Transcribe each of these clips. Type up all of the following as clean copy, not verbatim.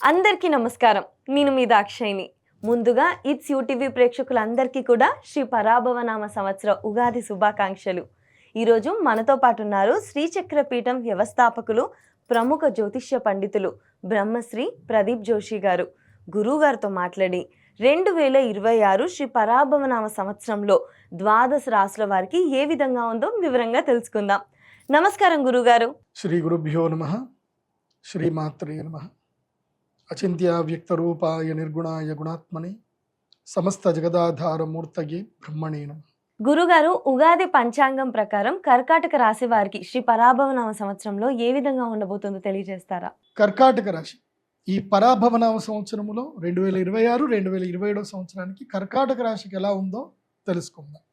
అందరికీ నమస్కారం. నేను మీ దాక్షాయిని. ముందుగా ఇట్స్ యూటీవీ ప్రేక్షకులందరికీ కూడా శ్రీ పరాభవనామ సంవత్సర ఉగాది శుభాకాంక్షలు. ఈరోజు మనతో పాటు ఉన్నారు శ్రీచక్ర పీఠం వ్యవస్థాపకులు, ప్రముఖ జ్యోతిష్య పండితులు బ్రహ్మశ్రీ ప్రదీప్ జోషి గారు. గురువుగారితో మాట్లాడి 2026 శ్రీ పరాభవనామ సంవత్సరంలో ద్వాదశ రాశుల వారికి ఏ విధంగా ఉందో వివరంగా తెలుసుకుందాం. నమస్కారం గురుగారు. శ్రీ గురుభ్యో నమః. శ్రీమాత్రే నమః. అచింత్య వ్యక్త రూపాయ నిర్గుణాయ గుణాత్మని సమస్త జగదాధారమూర్తయే బ్రహ్మణే నమః. గురుగారు, ఉగాది పంచాంగం ప్రకారం కర్కాటక రాశి వారికి శ్రీ పరాభవనామ సంవత్సరంలో ఏ విధంగా ఉండబోతుందో తెలియజేస్తారా? కర్కాటక రాశి ఈ పరాభవనామ సంవత్సరములో 2026 2027 సంవత్సరానికి కర్కాటక రాశికి ఎలా ఉందో తెలుసుకుందాం.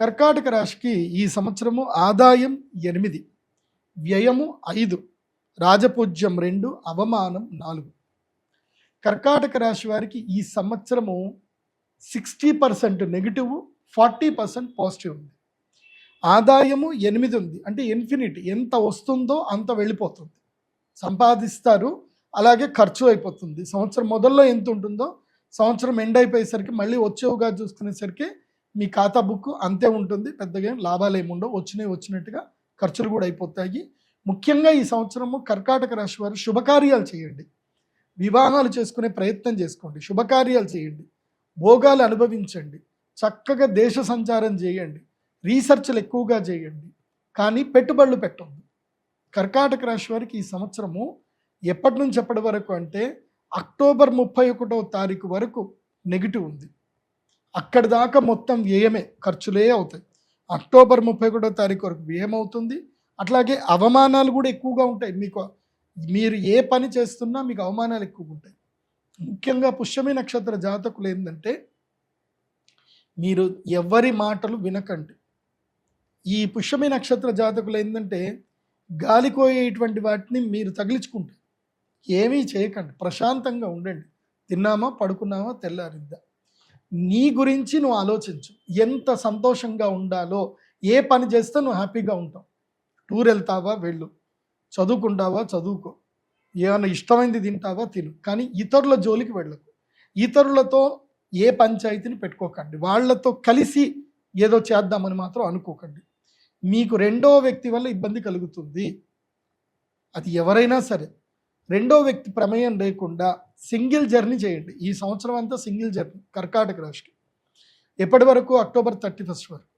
కర్కాటక రాశికి ఈ సంవత్సరము ఆదాయం 8, వ్యయము 5, రాజపూజ్యం 2, అవమానం 4. కర్కాటక రాశి వారికి ఈ సంవత్సరము 60% నెగిటివ్, 40% పాజిటివ్ ఉంది. ఆదాయము 8 ఉంది, అంటే ఇన్ఫినిటీ, ఎంత వస్తుందో అంత వెళ్ళిపోతుంది. సంపాదిస్తారు, అలాగే ఖర్చు అయిపోతుంది. సంవత్సరం మొదల్లో ఎంత ఉంటుందో సంవత్సరం ఎండ్ అయిపోయేసరికి మళ్ళీ వచ్చేవుగా చూసుకునేసరికి మీ ఖాతా బుక్ అంతే ఉంటుంది. పెద్దగా లాభాలు ఏముండవు, వచ్చినట్టుగా ఖర్చులు కూడా అయిపోతాయి. ముఖ్యంగా ఈ సంవత్సరము కర్కాటక రాశి వారు శుభకార్యాలు చేయండి, వివాహాలు చేసుకునే ప్రయత్నం చేసుకోండి, శుభకార్యాలు చేయండి, భోగాలు అనుభవించండి, చక్కగా దేశ సంచారం చేయండి, రీసెర్చ్లు ఎక్కువగా చేయండి, కానీ పెట్టుబడులు పెట్టండి. కర్కాటక రాశి వారికి ఈ సంవత్సరము ఎప్పటి నుంచి ఎప్పటి వరకు అంటే అక్టోబర్ 31వ తారీఖు వరకు నెగిటివ్ ఉంది. అక్కడి దాకా మొత్తం వ్యయమే, ఖర్చులే అవుతాయి. అక్టోబర్ 31వ తారీఖు వరకు వ్యయం అవుతుంది. అట్లాగే అవమానాలు కూడా ఎక్కువగా ఉంటాయి. మీరు ఏ పని చేస్తున్నా మీకు అవమానాలు ఎక్కువగా ఉంటాయి. ముఖ్యంగా పుష్యమి నక్షత్ర జాతకులు ఏంటంటే మీరు ఎవరి మాటలు వినకండి. ఈ పుష్యమి నక్షత్ర జాతకులు ఏంటంటే గాలికోయేటువంటి వాటిని మీరు తగిలించుకుంటారు. ఏమీ చేయకండి, ప్రశాంతంగా ఉండండి. తిన్నామా, పడుకున్నామా, తెల్లారిద్దా, నీ గురించి నువ్వు ఆలోచించు. ఎంత సంతోషంగా ఉండాలో, ఏ పని చేస్తే నువ్వు హ్యాపీగా ఉంటావు. టూర్ వెళ్తావా వెళ్ళు, చదువుకుంటావా చదువుకో, ఏమైనా ఇష్టమైంది తింటావా తిను, కానీ ఇతరుల జోలికి వెళ్ళకు. ఇతరులతో ఏ పంచాయతీని పెట్టుకోకండి. వాళ్ళతో కలిసి ఏదో చేద్దామని మాత్రం అనుకోకండి. మీకు రెండో వ్యక్తి వల్ల ఇబ్బంది కలుగుతుంది. అది ఎవరైనా సరే రెండో వ్యక్తి ప్రమేయం లేకుండా సింగిల్ జర్నీ చేయండి. ఈ సంవత్సరం అంతా సింగిల్ జర్నీ కర్కాటక రాశికి. ఎప్పటి వరకు? అక్టోబర్ 31 వరకు.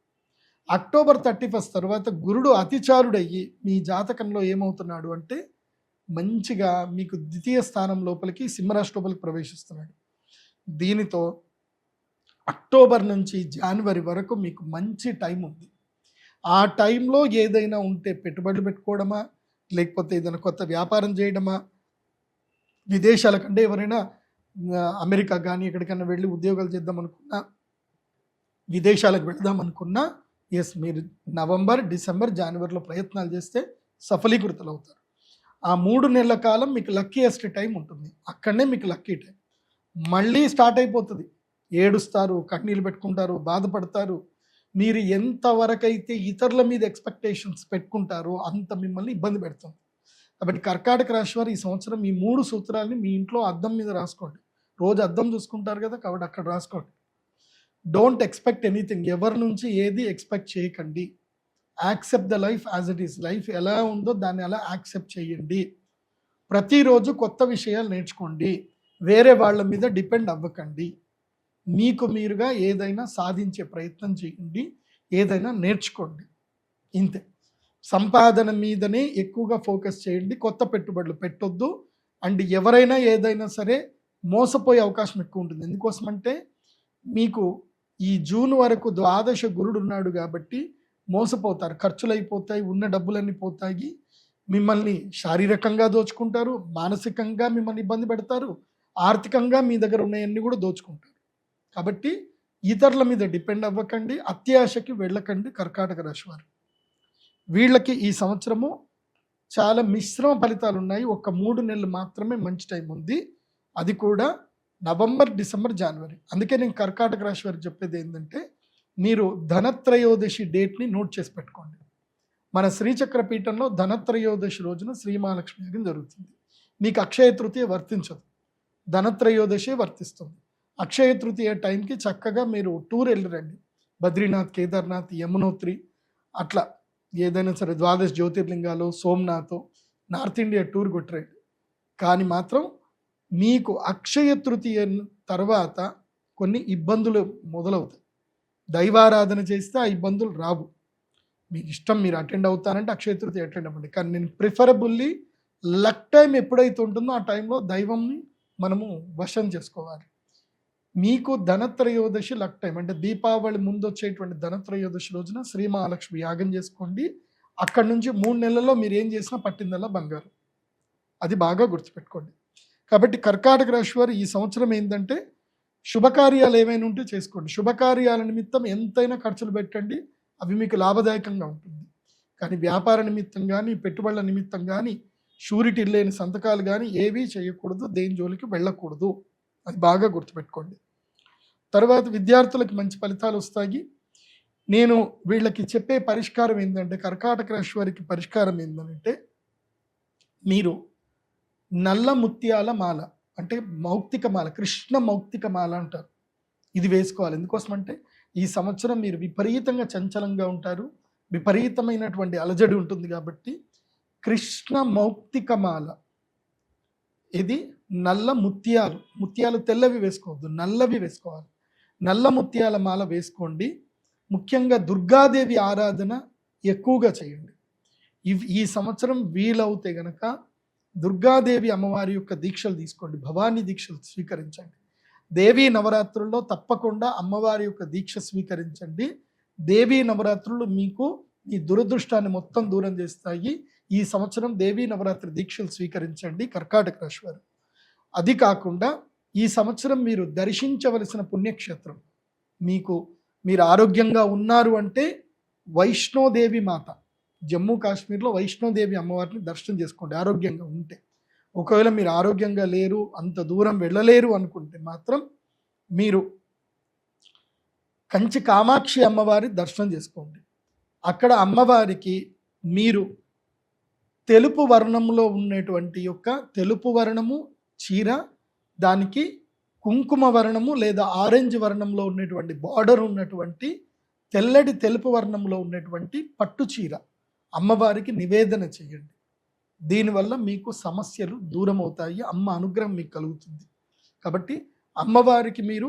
అక్టోబర్ 31 తర్వాత గురుడు అతిచారుడయ్యి మీ జాతకంలో ఏమవుతున్నాడు అంటే మంచిగా మీకు ద్వితీయ స్థానం లోపలికి, సింహరాశి లోపలికి ప్రవేశిస్తున్నాడు. దీనితో అక్టోబర్ నుంచి జనవరి వరకు మీకు మంచి టైం ఉంది. ఆ టైంలో ఏదైనా ఉంటే పెట్టుబడులు పెట్టుకోవడమా, లేకపోతే ఏదైనా కొత్త వ్యాపారం చేయడమా, విదేశాల కంటే ఎవరైనా అమెరికా కానీ ఎక్కడికైనా వెళ్ళి ఉద్యోగాలు చేద్దాం అనుకున్నా, విదేశాలకు వెళదాం అనుకున్నా, ఎస్, మీరు నవంబర్, డిసెంబర్, జనవరిలో ప్రయత్నాలు చేస్తే సఫలీకృతులు అవుతారు. ఆ 3 నెలల కాలం మీకు లక్కీయెస్ట్ టైం ఉంటుంది. అక్కడనే మీకు లక్కీ టైం. మళ్ళీ స్టార్ట్ అయిపోతుంది. ఏడుస్తారు, కన్నీళ్ళు పెట్టుకుంటారు, బాధపడతారు. మీరు ఎంతవరకైతే ఇతరుల మీద ఎక్స్పెక్టేషన్స్ పెట్టుకుంటారో అంత మిమ్మల్ని ఇబ్బంది పెడుతుంది. కాబట్టి కర్కాటక రాశి వారు ఈ సంవత్సరం ఈ 3 సూత్రాలని మీ ఇంట్లో అద్దం మీద రాసుకోండి. రోజు అద్దం చూసుకుంటారు కదా, కాబట్టి అక్కడ రాసుకోండి. డోంట్ ఎక్స్పెక్ట్ ఎనీథింగ్, ఎవరి నుంచి ఏది ఎక్స్పెక్ట్ చేయకండి. Accept the life as it is. Life ఎలా ఉందో దాన్ని అలా యాక్సెప్ట్ చేయండి. ప్రతిరోజు కొత్త విషయాలు నేర్చుకోండి. వేరే వాళ్ళ మీద డిపెండ్ అవ్వకండి. మీకు మీరుగా ఏదైనా సాధించే ప్రయత్నం చేయండి, ఏదైనా నేర్చుకోండి. ఇంతే. సంపాదన మీదనే ఎక్కువగా ఫోకస్ చేయండి. కొత్త పెట్టుబడులు పెట్టొద్దు. అండ్ ఎవరైనా ఏదైనా సరే మోసపోయే అవకాశం ఎక్కువ ఉంటుంది. ఎందుకోసమంటే మీకు ఈ జూన్ వరకు ద్వాదశ గురుడు ఉన్నాడు కాబట్టి మోసపోతారు, ఖర్చులు అయిపోతాయి, ఉన్న డబ్బులన్నీ పోతాయి. మిమ్మల్ని శారీరకంగా దోచుకుంటారు, మానసికంగా మిమ్మల్ని ఇబ్బంది పెడతారు, ఆర్థికంగా మీ దగ్గర ఉన్నాయన్నీ కూడా దోచుకుంటారు. కాబట్టి ఇతరుల మీద డిపెండ్ అవ్వకండి, అత్యాశకి వెళ్ళకండి. కర్కాటక రాశి వారు వీళ్ళకి ఈ సంవత్సరము చాలా మిశ్రమ ఫలితాలు ఉన్నాయి. ఒక 3 నెలలు మాత్రమే మంచి టైం ఉంది, అది కూడా నవంబర్, డిసెంబర్, జనవరి. అందుకే నేను కర్కాటక రాశి వారికి చెప్పేది ఏంటంటే మీరు ధనత్రయోదశి డేట్ని నోట్ చేసి పెట్టుకోండి. మన శ్రీచక్ర పీఠంలో ధనత్రయోదశి రోజున శ్రీ మహాలక్ష్మి యాగం జరుగుతుంది. మీకు అక్షయ తృతీయ వర్తించదు, ధనత్రయోదశి వర్తిస్తుంది. అక్షయ తృతీయ టైంకి చక్కగా మీరు టూర్ వెళ్ళిరండి, బద్రీనాథ్, కేదార్నాథ్, యమునోత్రి, అట్లా ఏదైనా సరే ద్వాదశ జ్యోతిర్లింగాలు, సోమనాథ్, నార్త్ ఇండియా టూర్ కొట్టరండి. కానీ మాత్రం మీకు అక్షయ తృతీయ తర్వాత కొన్ని ఇబ్బందులు మొదలవుతాయి. దైవారాధన చేస్తే ఆ ఇబ్బందులు రావు. మీకు ఇష్టం, మీరు అటెండ్ అవుతారంటే అక్షయ తృతీయ అటెండ్ అవ్వండి. కానీ నేను ప్రిఫరబుల్లీ లక్ టైం ఎప్పుడైతే ఉంటుందో ఆ టైంలో దైవంని మనము వశం చేసుకోవాలి. మీకు ధనత్రయోదశి లక్ టైం, అంటే దీపావళి ముందు వచ్చేటువంటి ధనత్రయోదశి రోజున శ్రీ మహాలక్ష్మి యాగం చేసుకోండి. అక్కడి నుంచి 3 నెలల్లో మీరు ఏం చేసినా పట్టిందల్లా బంగారం. అది బాగా గుర్తుపెట్టుకోండి. కాబట్టి కర్కాటక రాశి వారు ఈ సంవత్సరం ఏంటంటే శుభకార్యాలు ఏమైనా ఉంటే చేసుకోండి. శుభకార్యాల నిమిత్తం ఎంతైనా ఖర్చులు పెట్టండి, అవి మీకు లాభదాయకంగా ఉంటుంది. కానీ వ్యాపార నిమిత్తం కానీ, పెట్టుబడుల నిమిత్తం కానీ, షూరిటీ లేని సంతకాలు కానీ ఏవీ చేయకూడదు, దేని జోలికి వెళ్ళకూడదు. అది బాగా గుర్తుపెట్టుకోండి. తర్వాత విద్యార్థులకు మంచి ఫలితాలు వస్తాయి. నేను వీళ్ళకి చెప్పే పరిష్కారం ఏంటంటే, కర్కాటక రాశి వారికి పరిష్కారం ఏంటంటే, మీరు నల్ల ముత్యాల మాల, అంటే మౌక్తిక మాల, కృష్ణ మౌక్తిక మాల అంటారు, ఇది వేసుకోవాలి. ఎందుకోసం అంటే ఈ సంవత్సరం మీరు విపరీతంగా చంచలంగా ఉంటారు, విపరీతమైనటువంటి అలజడి ఉంటుంది. కాబట్టి కృష్ణ మౌక్తిక మాల, ఇది నల్ల ముత్యాలు, ముత్యాలు తెల్లవి వేసుకోవద్దు, నల్లవి వేసుకోవాలి. నల్ల ముత్యాల మాల వేసుకోండి. ముఖ్యంగా దుర్గాదేవి ఆరాధన ఎక్కువగా చేయండి. ఈ సంవత్సరం వీలవుతే గనక దుర్గాదేవి అమ్మవారి యొక్క దీక్షలు తీసుకోండి, భవానీ దీక్షలు స్వీకరించండి. దేవీ నవరాత్రుల్లో తప్పకుండా అమ్మవారి యొక్క దీక్ష స్వీకరించండి. దేవీ నవరాత్రులు మీకు ఈ దురదృష్టాన్ని మొత్తం దూరం చేస్తాయి. ఈ సంవత్సరం దేవీ నవరాత్రి దీక్షలు స్వీకరించండి కర్కాటక రాశి వారు. అది కాకుండా ఈ సంవత్సరం మీరు దర్శించవలసిన పుణ్యక్షేత్రం, మీరు ఆరోగ్యంగా ఉన్నారు అంటే వైష్ణోదేవి మాత, జమ్మూ కాశ్మీర్లో వైష్ణోదేవి అమ్మవారిని దర్శనం చేసుకోండి ఆరోగ్యంగా ఉంటే. ఒకవేళ మీరు ఆరోగ్యంగా లేరు, అంత దూరం వెళ్ళలేరు అనుకుంటే మాత్రం మీరు కంచి కామాక్షి అమ్మవారి దర్శనం చేసుకోండి. అక్కడ అమ్మవారికి మీరు తెలుపు వర్ణంలో ఉన్నటువంటి తెలుపు వర్ణము చీర, దానికి కుంకుమ వర్ణము లేదా ఆరెంజ్ వర్ణంలో ఉన్నటువంటి బార్డర్ ఉన్నటువంటి తెల్లటి తెలుపు వర్ణంలో ఉన్నటువంటి పట్టు చీర అమ్మవారికి నివేదన చేయండి. దీనివల్ల మీకు సమస్యలు దూరం అవుతాయి, అమ్మ అనుగ్రహం మీకు కలుగుతుంది. కాబట్టి అమ్మవారికి మీరు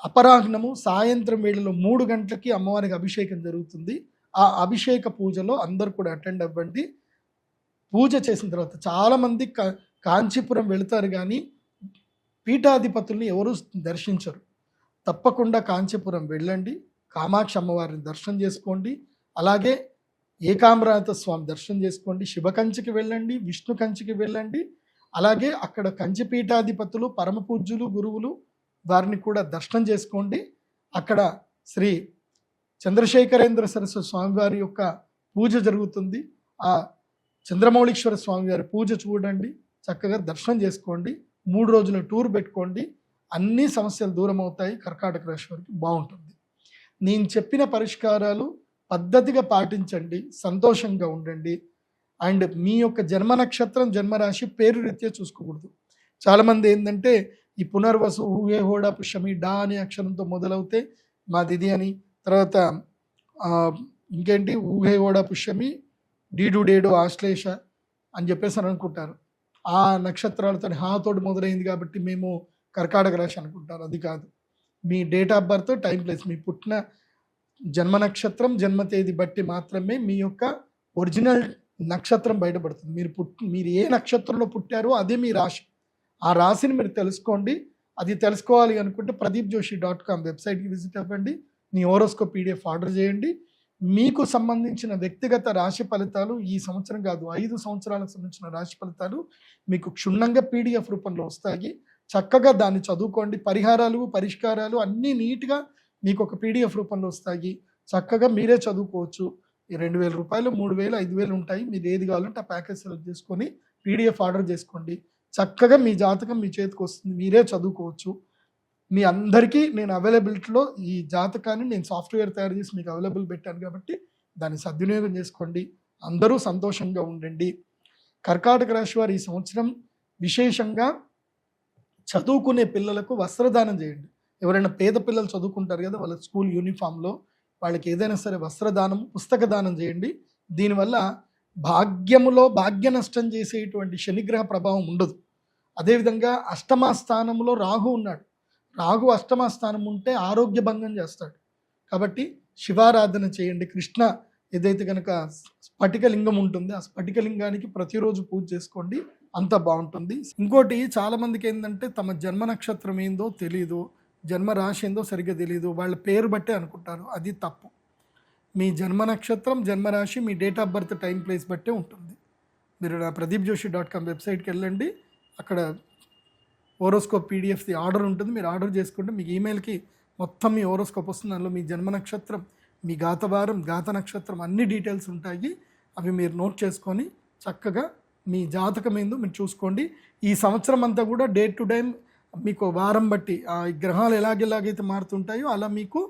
అపరాహ్నము సాయంత్రం వేళలో 3 గంటలకి అమ్మవారికి అభిషేకం జరుగుతుంది. ఆ అభిషేక పూజలో అందరూ కూడా అటెండ్ అవ్వండి. పూజ చేసిన తర్వాత చాలామంది కాంచీపురం వెళుతారు కానీ పీఠాధిపతుల్ని ఎవరు దర్శించరు. తప్పకుండా కాంచీపురం వెళ్ళండి, కామాక్షి అమ్మవారిని దర్శనం చేసుకోండి. అలాగే ఏకాంబరనాథ స్వామి దర్శనం చేసుకోండి. శివ కంచికి వెళ్ళండి, విష్ణు కంచికి వెళ్ళండి. అలాగే అక్కడ కంచి పీఠాధిపతులు, పరమ పూజ్యులు, గురువులు, వారిని కూడా దర్శనం చేసుకోండి. అక్కడ శ్రీ చంద్రశేఖరేంద్ర సరస్వతి స్వామివారి యొక్క పూజ జరుగుతుంది. ఆ చంద్రమౌళీశ్వర స్వామివారి పూజ చూడండి, చక్కగా దర్శనం చేసుకోండి. 3 రోజుల టూర్ పెట్టుకోండి. అన్ని సమస్యలు దూరం అవుతాయి. కర్కాటక రాశి వారికి బాగుంటుంది. నేను చెప్పిన పరిష్కారాలు పద్ధతిగా పాటించండి, సంతోషంగా ఉండండి. అండ్ మీ యొక్క జన్మ నక్షత్రం, జన్మరాశి పేరు రీత్యా చూసుకోకూడదు. చాలామంది ఏంటంటే ఈ పునర్వసు, ఊహే, హోడా, పుష్యమి, డా అనే అక్షరంతో మొదలవుతే మాదిది అని, తర్వాత ఇంకేంటి ఊహే, హోడా, పుష్యమి, డీడు, డేడు, ఆశ్లేష అని చెప్పేసి అని అనుకుంటారు. ఆ నక్షత్రాలతో హాతోటి మొదలైంది కాబట్టి మేము కర్కాటక రాశి అనుకుంటారు. అది కాదు. మీ date of birth, time, place, మీ పుట్టిన జన్మ నక్షత్రం, జన్మ తేదీ బట్టి మాత్రమే మీ యొక్క ఒరిజినల్ నక్షత్రం బయటపడుతుంది. మీరు ఏ నక్షత్రంలో పుట్టారో అదే మీ రాశి. ఆ రాశిని మీరు తెలుసుకోండి. అది తెలుసుకోవాలి అనుకుంటే pradeepjoshi.com వెబ్సైట్కి విజిట్ అవ్వండి. మీ హోరోస్కోప్ పీడిఎఫ్ ఆర్డర్ చేయండి. మీకు సంబంధించిన వ్యక్తిగత రాశి ఫలితాలు ఈ సంవత్సరం కాదు, 5 సంవత్సరాలకు సంబంధించిన రాశి ఫలితాలు మీకు క్షుణ్ణంగా పీడిఎఫ్ రూపంలో వస్తాయి. చక్కగా దాన్ని చదువుకోండి. పరిహారాలు, పరిష్కారాలు అన్నీ నీట్గా మీకు ఒక పీడిఎఫ్ రూపంలో వస్తాయి. చక్కగా మీరే చదువుకోవచ్చు. 2,000 రూపాయలు, 3,000, 5,000 ఉంటాయి. మీరు ఏది కావాలంటే ఆ ప్యాకేజ్ సెలెక్ట్ చేసుకొని పీడిఎఫ్ ఆర్డర్ చేసుకోండి. చక్కగా మీ జాతకం మీ చేతికి వస్తుంది, మీరే చదువుకోవచ్చు. మీ అందరికీ నేను అవైలబిలిటీలో ఈ జాతకాన్ని నేను సాఫ్ట్వేర్ తయారు చేసి మీకు అవైలబుల్ పెట్టాను కాబట్టి దాన్ని సద్వినియోగం చేసుకోండి. అందరూ సంతోషంగా ఉండండి. కర్కాటక రాశి వారు ఈ సంవత్సరం విశేషంగా చదువుకునే పిల్లలకు వస్త్రదానం చేయండి. ఎవరైనా పేద పిల్లలు చదువుకుంటారు కదా, వాళ్ళ స్కూల్ యూనిఫామ్లో వాళ్ళకి ఏదైనా సరే వస్త్రదానం, పుస్తక దానం చేయండి. దీనివల్ల భాగ్యములో భాగ్య నష్టం చేసేటువంటి శనిగ్రహ ప్రభావం ఉండదు. అదేవిధంగా అష్టమ స్థానంలో రాహు ఉన్నాడు. రాహు అష్టమ స్థానం ఉంటే ఆరోగ్య భంగం చేస్తాడు. కాబట్టి శివారాధన చేయండి. కృష్ణ ఏదైతే కనుక స్ఫటికలింగం ఉంటుందో ఆ స్ఫటికలింగానికి ప్రతిరోజు పూజ చేసుకోండి, అంత బాగుంటుంది. ఇంకోటి చాలా మందికి ఏంటంటే తమ జన్మ నక్షత్రం ఏందో తెలియదు, జన్మ రాశి ఏందో సరిగ్గా తెలియదు, వాళ్ళ పేరు బట్టే అనుకుంటారు. అది తప్పు. మీ జన్మ నక్షత్రం, జన్మరాశి మీ date of birth, time, place బట్టే ఉంటుంది. మీరు నా pradipjoshi.com వెబ్సైట్కి వెళ్ళండి. అక్కడ ఓరోస్కోప్ పీడిఎఫ్ది ఆర్డర్ ఉంటుంది. మీరు ఆర్డర్ చేసుకుంటే మీకు ఈమెయిల్కి మొత్తం మీ ఓరోస్కోప్ వస్తుంది. దానిలో మీ జన్మ నక్షత్రం, మీ గాతవారం, గాత నక్షత్రం అన్ని డీటెయిల్స్ ఉంటాయి. అవి మీరు నోట్ చేసుకొని చక్కగా మీ జాతకం ఏందో మీరు చూసుకోండి. ఈ సంవత్సరం అంతా కూడా డే టు డే మీకు వారం బట్టి ఆ గ్రహాలు ఎలాగైతే మారుతుంటాయో అలా మీకు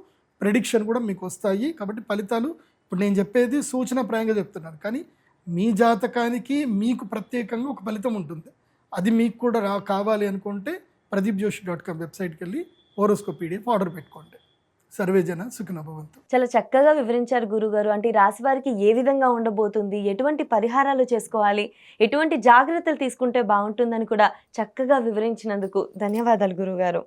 ప్రెడిక్షన్ కూడా మీకు వస్తాయి. కాబట్టి ఫలితాలు ఇప్పుడు నేను చెప్పేది సూచనప్రాయంగా చెప్తున్నాను, కానీ మీ జాతకానికి మీకు ప్రత్యేకంగా ఒక ఫలితం ఉంటుంది. అది మీకు కూడా కావాలి అనుకుంటే pradipjoshi.com వెబ్సైట్కి వెళ్ళి హోరోస్కోప్ పీడిఎఫ్ ఆర్డర్ పెట్టుకోండి. సర్వేజన సుఖినో భవంతు. చాలా చక్కగా వివరించారు గురుగారు. అంటే ఈ రాశి వారికి ఏ విధంగా ఉండబోతుంది, ఎటువంటి పరిహారాలు చేసుకోవాలి, ఎటువంటి జాగ్రత్తలు తీసుకుంటే బాగుంటుందని కూడా చక్కగా వివరించినందుకు ధన్యవాదాలు గురుగారు.